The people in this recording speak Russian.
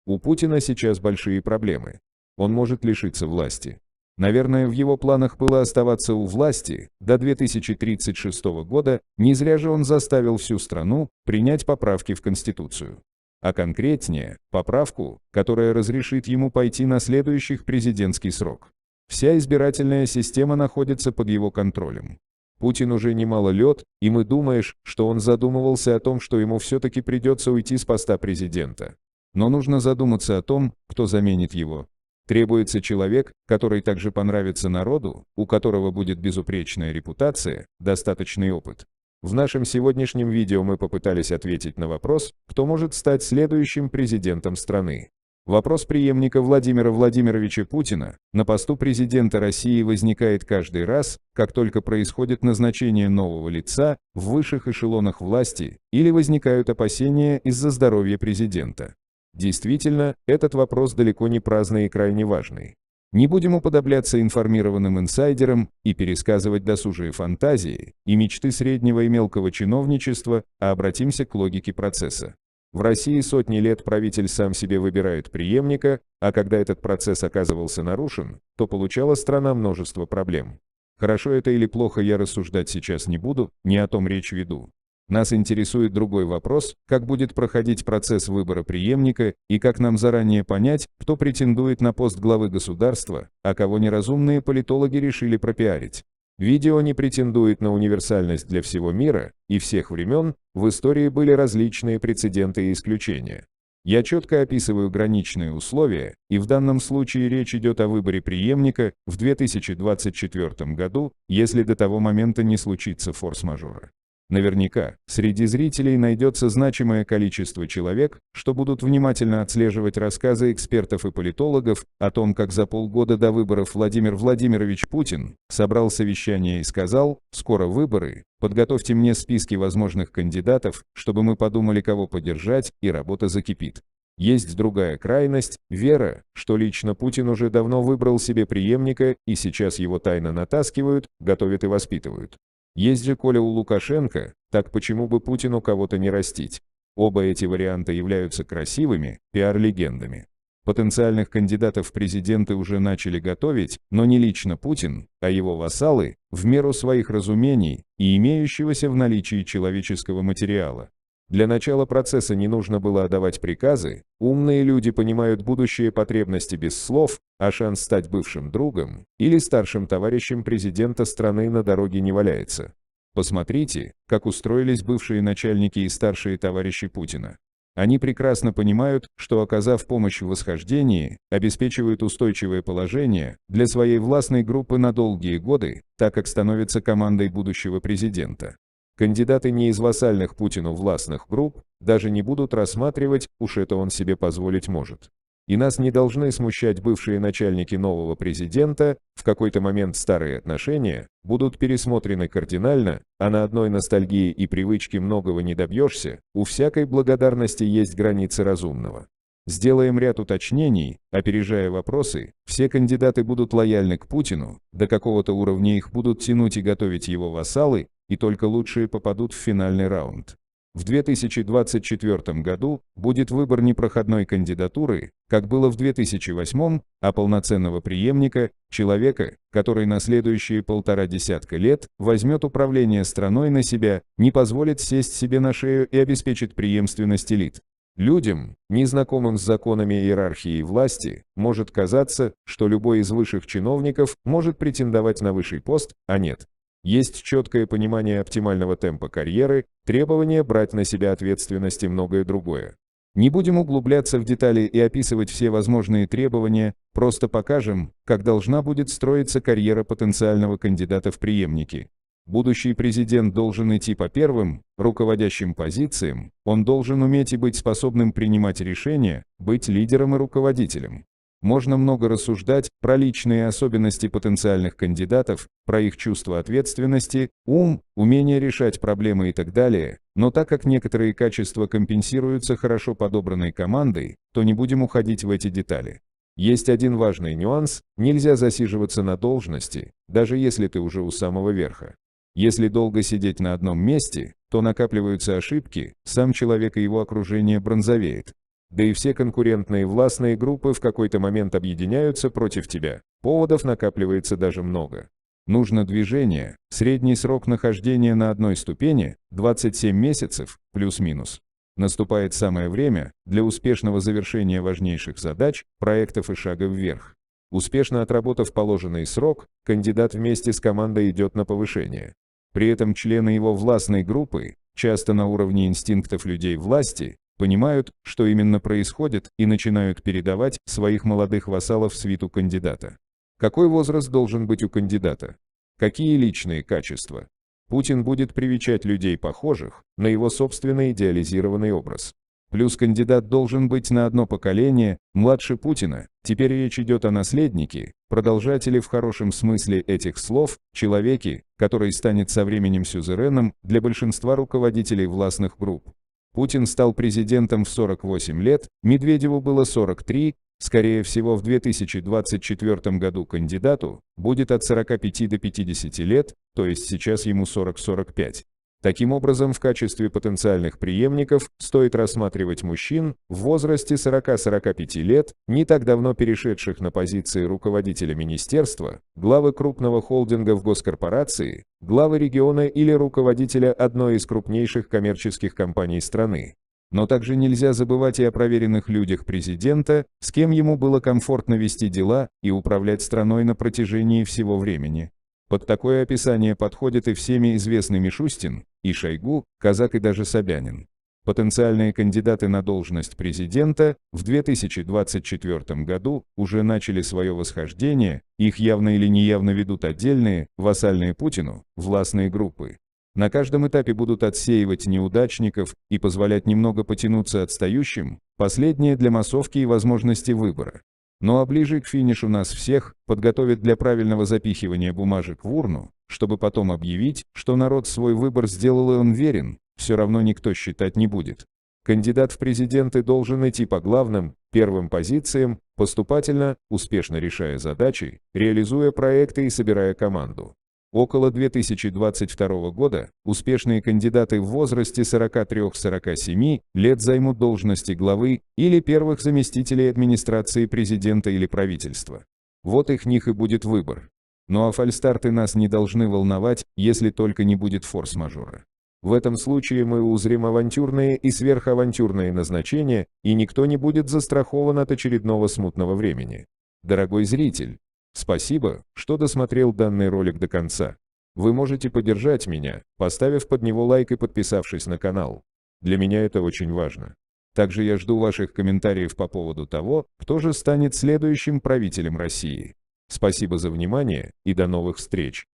У Путина сейчас большие проблемы. Он может лишиться власти. Наверное, в его планах было оставаться у власти до 2036 года, не зря же он заставил всю страну принять поправки в Конституцию. А конкретнее, поправку, которая разрешит ему пойти на следующий президентский срок. Вся избирательная система находится под его контролем. Путин уже немало лет, и мы думаешь, что он задумывался о том, что ему все-таки придется уйти с поста президента. Но нужно задуматься о том, кто заменит его. Требуется человек, который также понравится народу, у которого будет безупречная репутация, достаточный опыт. В нашем сегодняшнем видео мы попытались ответить на вопрос, кто может стать следующим президентом страны. Вопрос преемника Владимира Владимировича Путина на посту президента России возникает каждый раз, как только происходит назначение нового лица в высших эшелонах власти или возникают опасения из-за здоровья президента. Действительно, этот вопрос далеко не праздный и крайне важный. Не будем уподобляться информированным инсайдерам и пересказывать досужие фантазии и мечты среднего и мелкого чиновничества, а обратимся к логике процесса. В России сотни лет правитель сам себе выбирает преемника, а когда этот процесс оказывался нарушен, то получала страна множество проблем. Хорошо это или плохо, я рассуждать сейчас не буду, не о том речь веду. Нас интересует другой вопрос, как будет проходить процесс выбора преемника и как нам заранее понять, кто претендует на пост главы государства, а кого неразумные политологи решили пропиарить. Видео не претендует на универсальность для всего мира и всех времен, в истории были различные прецеденты и исключения. Я четко описываю граничные условия, и в данном случае речь идет о выборе преемника в 2024 году, если до того момента не случится форс-мажора. Наверняка, среди зрителей найдется значимое количество человек, что будут внимательно отслеживать рассказы экспертов и политологов о том, как за полгода до выборов Владимир Владимирович Путин собрал совещание и сказал: «Скоро выборы, подготовьте мне списки возможных кандидатов, чтобы мы подумали, кого поддержать, и работа закипит». Есть другая крайность – вера, что лично Путин уже давно выбрал себе преемника и сейчас его тайно натаскивают, готовят и воспитывают. Есть же Коля у Лукашенко, так почему бы Путину кого-то не растить? Оба эти варианта являются красивыми пиар-легендами. Потенциальных кандидатов в президенты уже начали готовить, но не лично Путин, а его вассалы, в меру своих разумений и имеющегося в наличии человеческого материала. Для начала процесса не нужно было отдавать приказы, умные люди понимают будущие потребности без слов, а шанс стать бывшим другом или старшим товарищем президента страны на дороге не валяется. Посмотрите, как устроились бывшие начальники и старшие товарищи Путина. Они прекрасно понимают, что, оказав помощь в восхождении, обеспечивают устойчивое положение для своей властной группы на долгие годы, так как становятся командой будущего президента. Кандидаты не из вассальных Путину властных групп даже не будут рассматривать, уж это он себе позволить может. И нас не должны смущать бывшие начальники нового президента, в какой-то момент старые отношения будут пересмотрены кардинально, а на одной ностальгии и привычке многого не добьешься, у всякой благодарности есть границы разумного. Сделаем ряд уточнений, опережая вопросы, все кандидаты будут лояльны к Путину, до какого-то уровня их будут тянуть и готовить его вассалы, и только лучшие попадут в финальный раунд. В 2024 году будет выбор не проходной кандидатуры, как было в 2008, а полноценного преемника, человека, который на следующие 1,5 десятка лет возьмет управление страной на себя, не позволит сесть себе на шею и обеспечит преемственность элит. Людям, незнакомым с законами иерархии власти, может казаться, что любой из высших чиновников может претендовать на высший пост, а нет. Есть четкое понимание оптимального темпа карьеры, требование брать на себя ответственность и многое другое. Не будем углубляться в детали и описывать все возможные требования, просто покажем, как должна будет строиться карьера потенциального кандидата в преемники. Будущий президент должен идти по первым, руководящим позициям, он должен уметь и быть способным принимать решения, быть лидером и руководителем. Можно много рассуждать про личные особенности потенциальных кандидатов, про их чувство ответственности, ум, умение решать проблемы и так далее, но так как некоторые качества компенсируются хорошо подобранной командой, то не будем уходить в эти детали. Есть один важный нюанс – нельзя засиживаться на должности, даже если ты уже у самого верха. Если долго сидеть на одном месте, то накапливаются ошибки, сам человек и его окружение бронзовеет. Да и все конкурентные властные группы в какой-то момент объединяются против тебя. Поводов накапливается даже много. Нужно движение, средний срок нахождения на одной ступени– 27 месяцев, плюс-минус. Наступает самое время для успешного завершения важнейших задач, проектов и шага вверх. Успешно отработав положенный срок, кандидат вместе с командой идет на повышение. При этом члены его властной группы, часто на уровне инстинктов людей власти, понимают, что именно происходит, и начинают передавать своих молодых вассалов в свиту кандидата. Какой возраст должен быть у кандидата? Какие личные качества? Путин будет привечать людей, похожих на его собственный идеализированный образ. Плюс кандидат должен быть на одно поколение младше Путина. Теперь речь идет о наследнике, продолжателе в хорошем смысле этих слов, человеке, который станет со временем сюзереном для большинства руководителей властных групп. Путин стал президентом в 48 лет, Медведеву было 43, скорее всего в 2024 году кандидату будет от 45 до 50 лет, то есть сейчас ему 40-45. Таким образом, в качестве потенциальных преемников стоит рассматривать мужчин в возрасте 40-45 лет, не так давно перешедших на позиции руководителя министерства, главы крупного холдинга в госкорпорации, главы региона или руководителя одной из крупнейших коммерческих компаний страны. Но также нельзя забывать и о проверенных людях президента, с кем ему было комфортно вести дела и управлять страной на протяжении всего времени. Под такое описание подходят и всеми известный Мишустин, и Шойгу, Казак и даже Собянин. Потенциальные кандидаты на должность президента в 2024 году уже начали свое восхождение, их явно или неявно ведут отдельные, вассальные Путину, властные группы. На каждом этапе будут отсеивать неудачников и позволять немного потянуться отстающим, последнее для массовки и возможности выбора. Ну а ближе к финишу нас всех подготовят для правильного запихивания бумажек в урну, чтобы потом объявить, что народ свой выбор сделал и он верен, все равно никто считать не будет. Кандидат в президенты должен идти по главным, первым позициям, поступательно, успешно решая задачи, реализуя проекты и собирая команду. Около 2022 года успешные кандидаты в возрасте 43-47 лет займут должности главы или первых заместителей администрации президента или правительства. Вот их них и будет выбор. Ну а фальстарты нас не должны волновать, если только не будет форс-мажора. В этом случае мы узрим авантюрные и сверхавантюрные назначения, и никто не будет застрахован от очередного смутного времени. Дорогой зритель, спасибо, что досмотрел данный ролик до конца. Вы можете поддержать меня, поставив под него лайк и подписавшись на канал. Для меня это очень важно. Также я жду ваших комментариев по поводу того, кто же станет следующим правителем России. Спасибо за внимание и до новых встреч.